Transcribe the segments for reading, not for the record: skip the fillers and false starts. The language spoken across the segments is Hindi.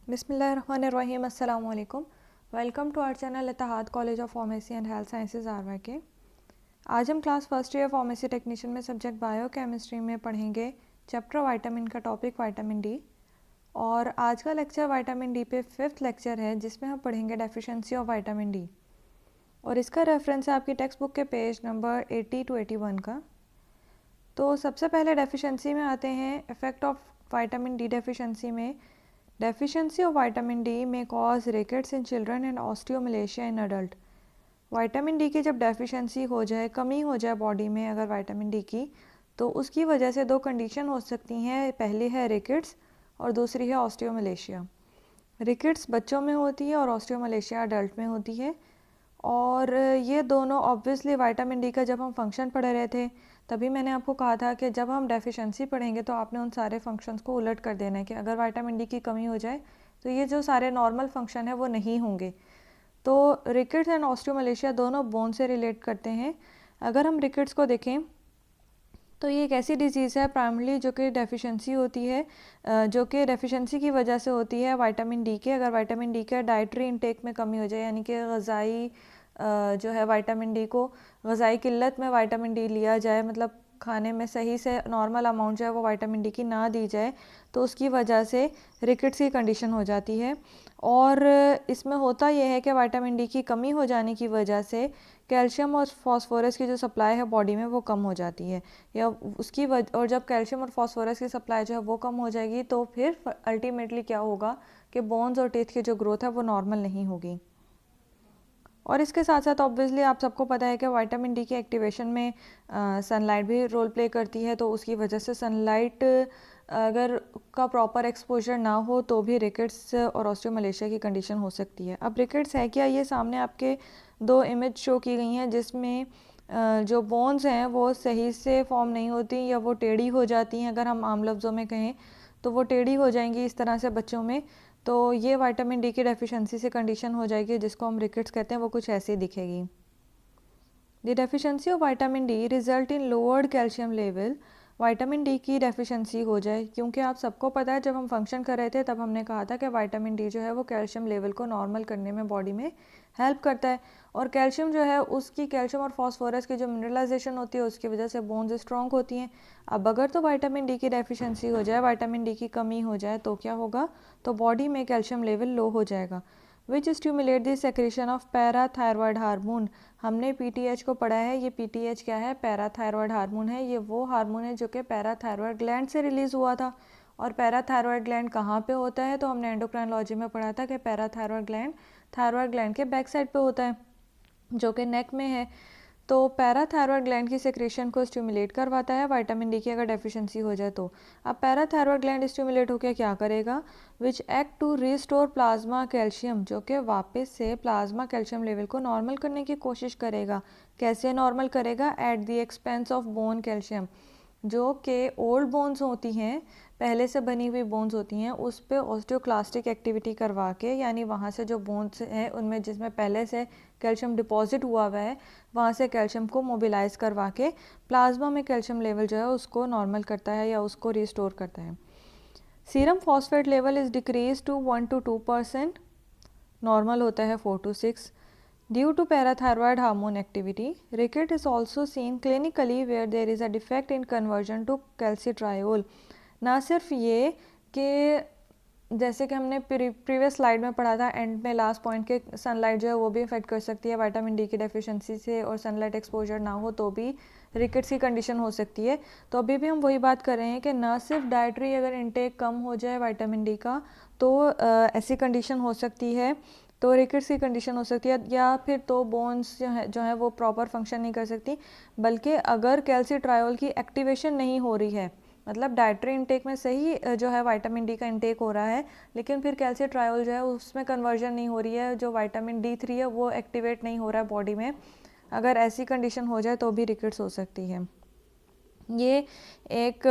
बिस्मिल्लाहिर्रहमानिर्रहीम, अस्सलाम वालेकुम। Welcome to our channel Ittehad college of pharmacy and health sciences Arwa के। आज हम class first year pharmacy technician में सब्जेक्ट बायो केमिस्ट्री में पढ़ेंगे चैप्टर विटामिन का टॉपिक विटामिन डी। और आज का लेक्चर विटामिन डी पे 5th लेक्चर है, जिसमें हम पढ़ेंगे डेफिशिएंसी ऑफ विटामिन डी। और इसका रेफरेंस है आपकी टेक्स्ट बुक के पेज नंबर 80 to 81 का। तो सबसे पहले डेफिशिएंसी में आते हैं। Effect of vitamin D deficiency में, डेफिशिएंसी ऑफ विटामिन डी में cause rickets in children and osteomalacia in adult. Vitamin D की जब डेफिशिएंसी हो जाए, कमी हो जाए बॉडी में अगर विटामिन डी की, तो उसकी वजह से दो कंडीशन हो सकती हैं। पहली है रिकेट्स और दूसरी है ऑस्टियोमलेशिया। रिकेट्स बच्चों में होती है और ऑस्टियोमलेशिया अडल्ट में होती है। और ये दोनों ऑब्वियसली विटामिन डी का जब हम फंक्शन पढ़ रहे थे तभी मैंने आपको कहा था कि जब हम डेफिशिएंसी पढ़ेंगे तो आपने उन सारे फंक्शंस को उलट कर देना है कि अगर विटामिन डी की कमी हो जाए तो ये जो सारे नॉर्मल फंक्शन है वो नहीं होंगे। तो रिकेट्स एंड ऑस्टियोमलेशिया दोनों बोन से रिलेट करते हैं। अगर हम रिकेट्स को देखें तो ये एक ऐसी डिजीज़ है प्राइमरली जो कि डेफिशिएंसी होती है, जो कि डेफिशिएंसी की वजह से होती है विटामिन डी के। अगर विटामिन डी के डाइटरी इंटेक में कमी हो जाए, यानी कि ग़ज़ाई जो है विटामिन डी को ग़ज़ाई किल्लत में विटामिन डी लिया जाए, मतलब खाने में सही से नॉर्मल अमाउंट जो है वो विटामिन डी की ना दी जाए, तो उसकी वजह से रिकेट्स की कंडीशन हो जाती है। और इसमें होता यह है कि विटामिन डी की कमी हो जाने की वजह से कैल्शियम और फास्फोरस की जो सप्लाई है बॉडी में वो कम हो जाती है, या उसकी और जब कैल्शियम और फास्फोरस की सप्लाई जो है वो कम हो जाएगी तो फिर अल्टीमेटली क्या होगा कि बोन्स और टीथ की जो ग्रोथ है वो नॉर्मल नहीं होगी। और इसके साथ साथ ऑब्वियसली आप सबको पता है कि विटामिन डी की एक्टिवेशन में सनलाइट भी रोल प्ले करती है, तो उसकी वजह से सनलाइट अगर का प्रॉपर एक्सपोजर ना हो तो भी रिकेट्स और ऑस्टियोमलेशिया की कंडीशन हो सकती है। अब रिकेट्स है क्या, ये सामने आपके दो इमेज शो की गई हैं जिसमें जो बोन्स हैं वो सही से फॉर्म नहीं होती या वो टेढ़ी हो जाती हैं। अगर हम आम लफ्ज़ों में कहें तो वो टेढ़ी हो जाएंगी इस तरह से बच्चों में। तो ये विटामिन डी की डेफिशिएंसी से कंडीशन हो जाएगी जिसको हम रिकेट्स कहते हैं, वो कुछ ऐसी दिखेगी। The deficiency of vitamin D result in lowered calcium level. Vitamin D की डेफिशिएंसी हो जाए, क्योंकि आप सबको पता है जब हम फंक्शन कर रहे थे तब हमने कहा था कि विटामिन डी जो है वो कैल्शियम लेवल को नॉर्मल करने में बॉडी में हेल्प करता है। और कैल्शियम जो है उसकी कैल्शियम और फास्फोरस की जो मिनरलाइजेशन होती है उसकी वजह से बोन्स स्ट्रॉन्ग होती हैं। अब अगर तो विटामिन डी की डेफिशिएंसी हो जाए, विटामिन डी की कमी हो जाए, तो क्या होगा, तो बॉडी में कैल्शियम लेवल लो हो जाएगा, which stimulate the secretion of parathyroid hormone. हमने पीटीएच को पढ़ा है। ये पीटीएच क्या है, पैराथायरॉयड हार्मोन है। ये वो हार्मोन है जो कि पैराथायरॉयड ग्लैंड से रिलीज़ हुआ था। और पैराथायरॉयड ग्लैंड कहाँ पे होता है, तो हमने एंडोक्राइनोलॉजी में पढ़ा था कि पैराथायरॉयड ग्लैंड थायरॉयड ग्लैंड के बैक साइड पे होता है जो कि नेक में है। तो पैराथायरॉयड ग्लैंड की सेक्रेशन को स्टिमुलेट करवाता है विटामिन डी की अगर डेफिशिएंसी हो जाए तो। अब पैराथायरॉयड ग्लैंड स्टिमुलेट होकर क्या करेगा, which act to restore plasma calcium, जो कि वापस से प्लाज्मा कैल्शियम लेवल को नॉर्मल करने की कोशिश करेगा। कैसे नॉर्मल करेगा, at the expense of bone calcium. जो कि ओल्ड बोन्स होती हैं, पहले से बनी हुई बोन्स होती हैं, उस पर ऑस्टियोक्लास्टिक एक्टिविटी करवा के, यानी वहाँ से जो बोन्स हैं उनमें जिसमें पहले से कैल्शियम डिपॉजिट हुआ हुआ है वहाँ से कैल्शियम को मोबिलाइज करवा के प्लाज्मा में कैल्शियम लेवल जो है उसको नॉर्मल करता है या उसको रिस्टोर करता है। Serum phosphate level is decrease to 1 to 2%, normal होता है 4 to 6 due to parathyroid hormone activity. Ricket is also seen clinically where there is a defect in conversion to calcitriol. ना सिर्फ ये कि जैसे कि हमने प्रीवियस स्लाइड में पढ़ा था एंड में लास्ट पॉइंट के सनलाइट जो है वो भी इफेक्ट कर सकती है विटामिन डी की डेफिशिएंसी से, और सनलाइट एक्सपोजर ना हो तो भी रिकेट्स की कंडीशन हो सकती है। तो अभी भी हम वही बात कर रहे हैं कि ना सिर्फ डाइटरी अगर इनटेक कम हो जाए विटामिन डी का तो ऐसी कंडीशन हो सकती है, तो रिकेट्स की कंडीशन हो सकती है, या फिर तो बोन्स जो है वो प्रॉपर फंक्शन नहीं कर सकती। बल्कि अगर कैल्सिट्रायोल की एक्टिवेशन नहीं हो रही है, मतलब डाइटरी इंटेक में सही जो है विटामिन डी का इंटेक हो रहा है, लेकिन फिर कैल्सिट्रायोल जो है उसमें कन्वर्जन नहीं हो रही है, जो विटामिन D3 है वो एक्टिवेट नहीं हो रहा है बॉडी में, अगर ऐसी कंडीशन हो जाए तो भी रिकेट्स हो सकती है। ये एक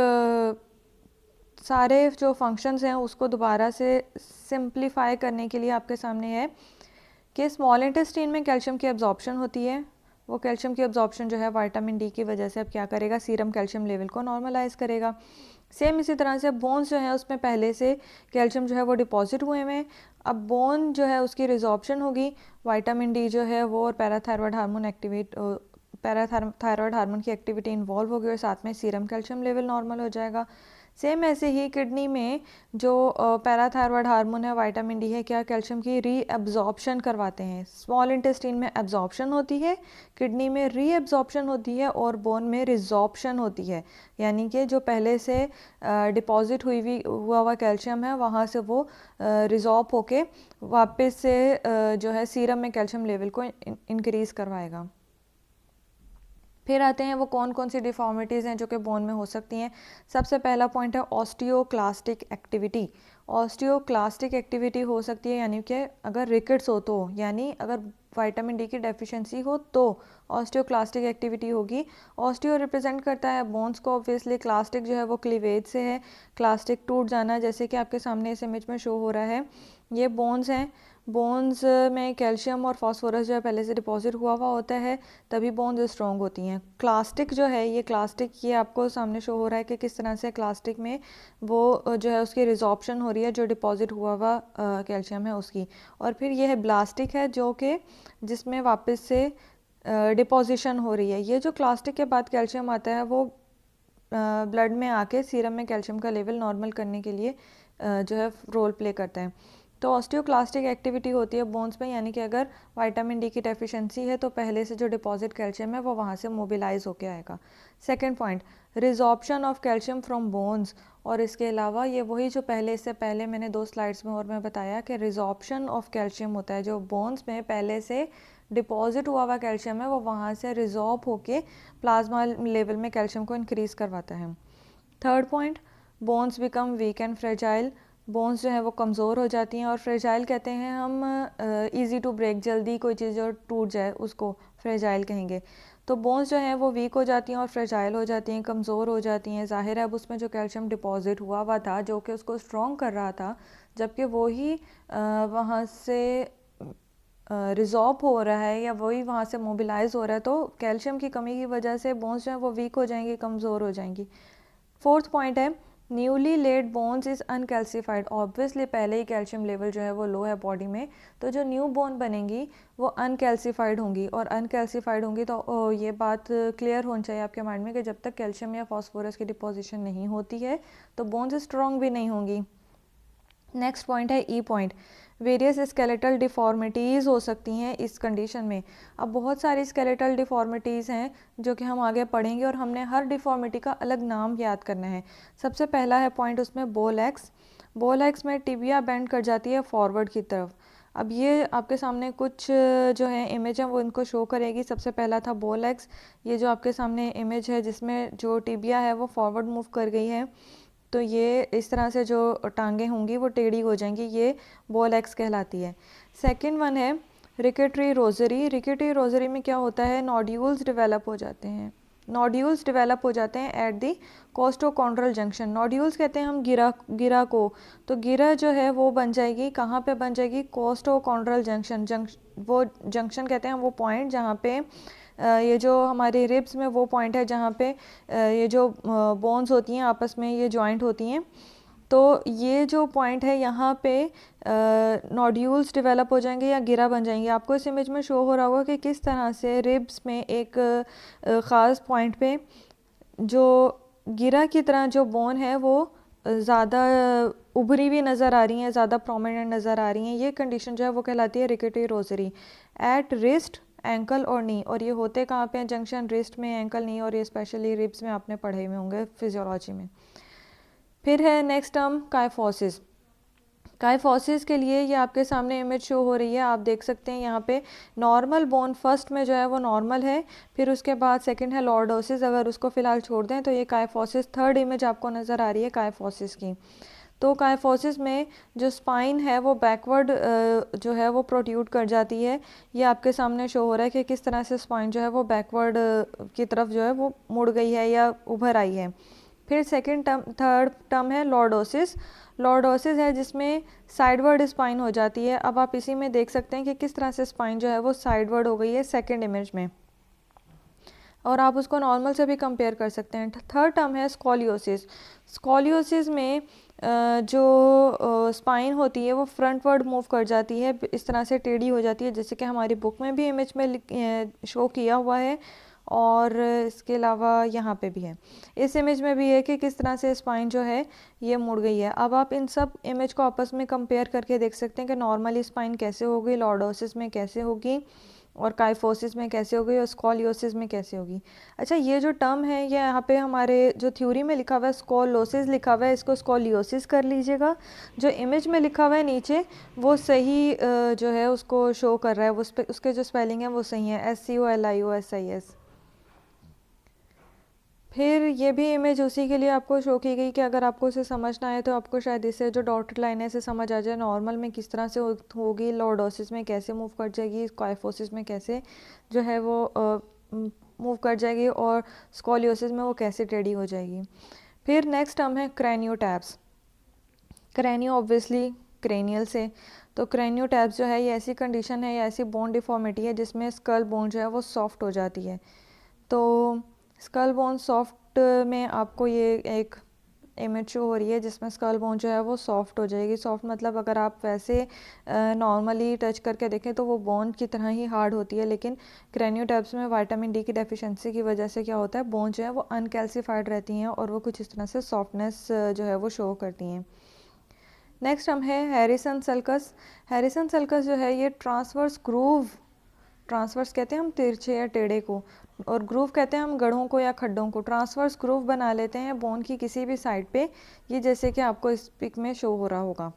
सारे जो फंक्शंस हैं उसको दोबारा से सिंप्लीफाई करने के लिए आपके सामने है कि स्मॉल इंटेस्टाइन में कैल्शियम की एब्जॉर्प्शन होती है। वो कैल्शियम की एब्जॉर्प्शन जो है विटामिन डी की वजह से अब क्या करेगा, सीरम कैल्शियम लेवल को नॉर्मलाइज करेगा। सेम इसी तरह से बोन्स जो है उसमें पहले से कैल्शियम जो है वो डिपॉजिट हुए हुए हैं। अब बोन जो है उसकी रिजॉर्प्शन होगी, विटामिन डी जो है वो और पैराथायरॉयड हार्मोन की एक्टिविटी इन्वॉल्व होगी और साथ में सीरम कैल्शियम लेवल नॉर्मल हो जाएगा। सेम ऐसे ही किडनी में जो पैराथायरॉयड हार्मोन है, विटामिन डी है, क्या कैल्शियम की रीअब्जॉर्प्शन करवाते हैं। स्मॉल इंटेस्टाइन में एब्जॉर्प्शन होती है, किडनी में रीअब्जॉर्प्शन होती है और बोन में रिजॉर्प्शन होती है, यानी कि जो पहले से डिपॉजिट हुआ हुआ कैल्शियम है वहाँ से वो रिजॉर्ब होके वापस से जो है सीरम में कैल्शियम लेवल को इंक्रीज़ करवाएगा। फिर आते हैं वो कौन कौन सी डिफॉर्मिटीज़ हैं जो कि बोन में हो सकती हैं। सबसे पहला पॉइंट है ऑस्टियोक्लास्टिक एक्टिविटी। ऑस्टियोक्लास्टिक एक्टिविटी हो सकती है यानी कि अगर रिकेट्स हो तो, यानी अगर विटामिन डी की डेफिशिएंसी हो तो ऑस्टियोक्लास्टिक एक्टिविटी होगी। ऑस्टियो रिप्रेजेंट करता है बोन्स को ऑब्वियसली, क्लास्टिक जो है वो क्लीवेज से है, क्लास्टिक टूट जाना, जैसे कि आपके सामने इस इमेज में शो हो रहा है। ये बोन्स हैं, बोन्स में कैल्शियम और फास्फोरस जो है पहले से डिपॉजिट हुआ होता है, तभी बोन्स स्ट्रॉन्ग होती हैं। क्लास्टिक जो है ये आपको सामने शो हो रहा है कि किस तरह से क्लास्टिक में वो जो है उसकी रिजॉर्प्शन हो रही है, जो डिपॉजिट हुआ कैल्शियम है उसकी। और फिर ये है ब्लास्टिक है जो कि जिसमें वापस से डिपॉजिशन हो रही है। ये जो क्लास्टिक के बाद कैल्शियम आता है वो ब्लड में आके सीरम में कैल्शियम का लेवल नॉर्मल करने के लिए जो है रोल प्ले करता है। तो ऑस्टियोक्लास्टिक एक्टिविटी होती है बोन्स में, यानी कि अगर विटामिन डी की डेफिशिएंसी है तो पहले से जो डिपॉजिट कैल्शियम है वो वहाँ से मोबिलाइज होके आएगा। Second point, resorption of calcium from bones. और इसके अलावा ये वही जो इससे पहले मैंने 2 स्लाइड्स में और मैं बताया कि रिजॉर्प्शन ऑफ कैल्शियम होता है, जो बोन्स में पहले से डिपॉजिट हुआ कैल्शियम है वो वहाँ से रिजॉर्ब होके प्लाज्मा लेवल में कैल्शियम को इंक्रीज़ करवाता है। Third point, bones become weak and fragile. Bones जो है वो कमज़ोर हो जाती हैं, और फ्रेजाइल कहते हैं हम इजी टू ब्रेक, जल्दी कोई चीज़ जो टूट जाए उसको फ्रेजाइल कहेंगे। तो बोन्स जो हैं वो वीक हो जाती हैं और फ्रेजाइल हो जाती हैं, कमज़ोर हो जाती हैं। ज़ाहिर है अब उसमें जो कैल्शियम डिपॉजिट हुआ था जो कि उसको स्ट्रॉन्ग कर रहा था, जबकि वही वहाँ से रिजॉर्ब हो रहा है या वही वहाँ से मोबिलाइज हो रहा है, तो कैल्शियम की कमी की वजह से बोन्स जो है वो वीक हो जाएंगी, कमज़ोर हो जाएंगी। फोर्थ पॉइंट है, newly laid bones is uncalcified. Obviously पहले ही कैल्शियम लेवल जो है वो लो है बॉडी में, तो जो न्यू बोन बनेंगी वो अनकैल्सीफाइड होंगी, और अनकैल्सीफाइड होंगी तो ये बात क्लियर होनी चाहिए आपके माइंड में कि जब तक कैल्शियम या फॉस्फोरस की डिपोजिशन नहीं होती है तो बोन्स स्ट्रॉन्ग भी नहीं होंगी। नेक्स्ट पॉइंट है ई पॉइंट, वेरियस स्केलेटल डिफॉर्मिटीज़ हो सकती हैं इस कंडीशन में। अब बहुत सारी स्केलेटल डिफॉर्मिटीज़ हैं जो कि हम आगे पढ़ेंगे और हमने हर डिफॉर्मिटी का अलग नाम याद करना है। सबसे पहला है पॉइंट उसमें बोलैक्स। बोलैक्स में टिबिया बेंड कर जाती है फॉरवर्ड की तरफ। अब ये आपके सामने कुछ जो है इमेज है वो इनको शो करेगी। सबसे पहला था बोलैक्स, ये जो आपके सामने इमेज है जिसमें जो टिबिया है वो फॉरवर्ड मूव कर गई है, तो ये इस तरह से जो टांगें होंगी वो टेढ़ी हो जाएंगी, ये बोलैक्स कहलाती है। सेकंड वन है रिकेटरी रोजरी। रिकेटरी रोजरी में क्या होता है, नोड्यूल्स डेवलप हो जाते हैं। नोड्यूल्स डेवलप हो जाते हैं एट दी कोस्टोकॉन्ड्रल जंक्शन। नोड्यूल्स कहते हैं हम गिरा को, तो गिरा जो है वो बन जाएगी, कहाँ पे बन जाएगी, कोस्टोकॉन्ड्रल जंक्शन। वो जंक्शन कहते हैं वो पॉइंट जहाँ पे ये जो हमारे रिब्स में वो पॉइंट है जहाँ पे ये जो बोन्स होती हैं आपस में ये जॉइंट होती हैं, तो ये जो पॉइंट है यहाँ पे नोड्यूल्स डेवलप हो जाएंगे या गिरा बन जाएंगे। आपको इस इमेज में शो हो रहा होगा कि किस तरह से रिब्स में एक ख़ास पॉइंट पे जो गिरा की तरह जो बोन है वो ज़्यादा उभरी हुई नज़र आ रही हैं, ज़्यादा प्रोमिनेंट नज़र आ रही हैं। ये कंडीशन जो है वो कहलाती है रिकेटरी रोजरी। एट रिस्ट, एंकल और नी, और ये होते कहाँ पे हैं, जंक्शन रिस्ट में, एंकल, नी, और ये स्पेशली रिब्स में आपने पढ़े हुए होंगे फिजियोलॉजी में। फिर है नेक्स्ट टर्म काइफोसिस। काइफोसिस के लिए ये आपके सामने इमेज शो हो रही है, आप देख सकते हैं यहाँ पे नॉर्मल बोन फर्स्ट में जो है वो नॉर्मल है, फिर उसके बाद सेकंड है लॉर्डोसिस, अगर उसको फिलहाल छोड़ दें तो ये काइफोसिस। थर्ड इमेज आपको नज़र आ रही है काइफोसिस की। तो काइफोसिस में जो स्पाइन है वो बैकवर्ड जो है वो प्रोट्यूड कर जाती है। ये आपके सामने शो हो रहा है कि किस तरह से स्पाइन जो है वो बैकवर्ड की तरफ जो है वो मुड़ गई है या उभर आई है। फिर थर्ड टर्म है लॉर्डोसिस। लॉर्डोसिस है जिसमें साइडवर्ड स्पाइन हो जाती है। अब आप इसी में देख सकते हैं कि किस तरह से स्पाइन जो है वो साइडवर्ड हो गई है सेकेंड इमेज में। और आप उसको नॉर्मल से भी कंपेयर कर सकते हैं। थर्ड टर्म है स्कॉलियोसिस। स्कॉलियोसिस में जो स्पाइन होती है वो फ्रंटवर्ड मूव कर जाती है, इस तरह से टेढ़ी हो जाती है, जैसे कि हमारी बुक में भी इमेज में शो किया हुआ है और इसके अलावा यहाँ पे भी है। इस इमेज में भी है कि किस तरह से स्पाइन जो है ये मुड़ गई है। अब आप इन सब इमेज को आपस में कंपेयर करके देख सकते हैं कि नॉर्मली स्पाइन कैसे होगी, लॉर्डोसिस में कैसे होगी, और काइफोसिस में कैसे होगी, और स्कॉलियोसिस में कैसे होगी। अच्छा, ये जो टर्म है ये यहाँ पे हमारे जो थ्योरी में लिखा हुआ है स्कॉलोसिस लिखा हुआ है, इसको स्कॉलियोसिस कर लीजिएगा। जो इमेज में लिखा हुआ है नीचे वो सही जो है उसको शो कर रहा है, उसके जो स्पेलिंग है वो सही है, SCOLIOSIS। फिर ये भी इमेज उसी के लिए आपको शो की गई कि अगर आपको इसे समझना है तो आपको शायद इसे जो डॉटेड लाइन है इसे समझ आ जाए, नॉर्मल में किस तरह से होगी, लॉर्डोसिस में कैसे मूव कर जाएगी, काइफोसिस में कैसे जो है वो मूव कर जाएगी, और स्कॉलियोसिस में वो कैसे टेढ़ी हो जाएगी। फिर नेक्स्ट टर्म है क्रेनियोटैप्स। क्रेनियो ऑब्वियसली क्रेनियल से, तो क्रेनियोटैप्स जो है ये ऐसी कंडीशन है, या ऐसी बोन डिफॉर्मिटी है जिसमें स्कल बोन जो है वो सॉफ्ट हो जाती है। तो स्कल बोन सॉफ्ट में आपको ये एक इमेज शो हो रही है जिसमें स्कल बोन जो है वो सॉफ्ट हो जाएगी। सॉफ्ट मतलब अगर आप वैसे नॉर्मली टच करके देखें तो वो बोन की तरह ही हार्ड होती है, लेकिन क्रेनियोटैप्स में विटामिन डी की डेफिशिएंसी की वजह से क्या होता है, बोन जो है वो अनकैल्सिफाइड रहती हैं और वो कुछ इस तरह से सॉफ्टनेस जो है वो शो करती हैं। नेक्स्ट हम है हैरिसन सल्कस। हैरिसन सल्कस जो है ये ट्रांसवर्स ग्रूव, ट्रांसवर्स कहते हैं हम तिरछे या टेढ़े को, और ग्रूव कहते हैं हम गढ़ों को या खड्डों को। ट्रांसवर्स ग्रूव बना लेते हैं बोन की किसी भी साइड पे, ये जैसे कि आपको इस पिक में शो हो रहा होगा।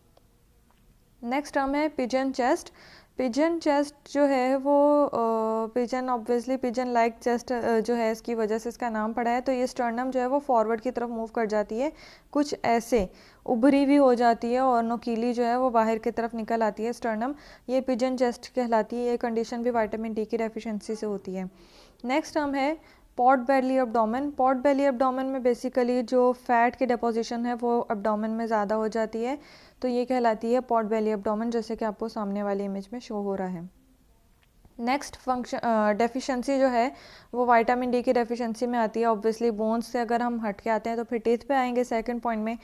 नेक्स्ट टर्म है पिजन चेस्ट। पिजन चेस्ट जो है वो pigeon obviously pigeon like chest जो है इसकी वजह से इसका नाम पड़ा है। तो ये स्टर्नम जो है वो फॉरवर्ड की तरफ मूव कर जाती है, कुछ ऐसे उभरी भी हो जाती है और नोकीली जो है वो बाहर की तरफ निकल आती है स्टर्नम, ये पिजन चेस्ट कहलाती है। ये कंडीशन भी विटामिन डी की डेफिशिएंसी से होती है। नेक्स्ट टर्म है पॉट बेली एब्डोमेन। पॉट बेली एब्डोमेन में बेसिकली जो फैट की डिपोजिशन है वो एब्डोमेन में ज़्यादा हो जाती है, तो ये कहलाती है पॉट बेली एब्डोमेन, जैसे कि आपको सामने वाली इमेज में शो हो रहा है। नेक्स्ट फंक्शन डेफिशिएंसी जो है वो विटामिन डी की डेफिशिएंसी में आती है। ऑब्वियसली बोन्स से अगर हम हट के आते हैं तो फिर टीथ पे आएंगे सेकंड पॉइंट में।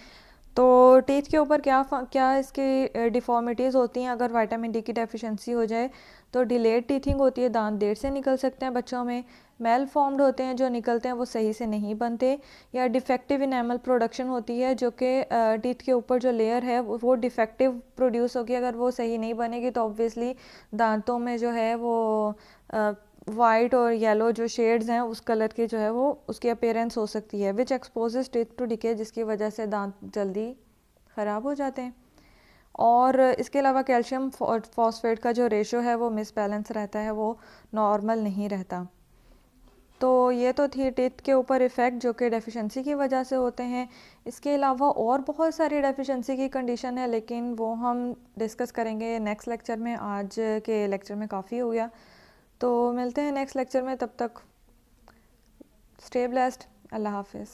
तो टीथ के ऊपर क्या इसकी डिफॉर्मिटीज़ होती हैं अगर विटामिन डी की डेफिशिएंसी हो जाए, तो डिलेड टीथिंग होती है, दांत देर से निकल सकते हैं बच्चों में। मेल फॉर्म्ड होते हैं, जो निकलते हैं वो सही से नहीं बनते, या डिफेक्टिव इनेमल प्रोडक्शन होती है, जो कि टीथ के ऊपर जो लेयर है वो डिफेक्टिव प्रोड्यूस होगी। अगर वो सही नहीं बनेगी तो ऑब्वियसली दांतों में जो है वो वाइट और येलो जो शेड्स हैं उस कलर की जो है वो उसकी अपीयरेंस हो सकती है, विच एक्सपोजेस टीथ टू डिके, जिसकी वजह से दांत जल्दी ख़राब हो जाते हैं। और इसके अलावा कैल्शियम फॉस्फेट का जो रेशो है वो मिसबैलेंस रहता है, वो नॉर्मल नहीं रहता। तो ये तो थी टीथ के ऊपर इफ़ेक्ट जो कि डेफिशिएंसी की वजह से होते हैं। इसके अलावा और बहुत सारी डेफिशिएंसी की कंडीशन है, लेकिन वो हम डिस्कस करेंगे नेक्स्ट लेक्चर में। आज के लेक्चर में काफ़ी हो गया, तो मिलते हैं नेक्स्ट लेक्चर में। तब तक स्टे ब्लेस्ड, अल्लाह हाफिज़।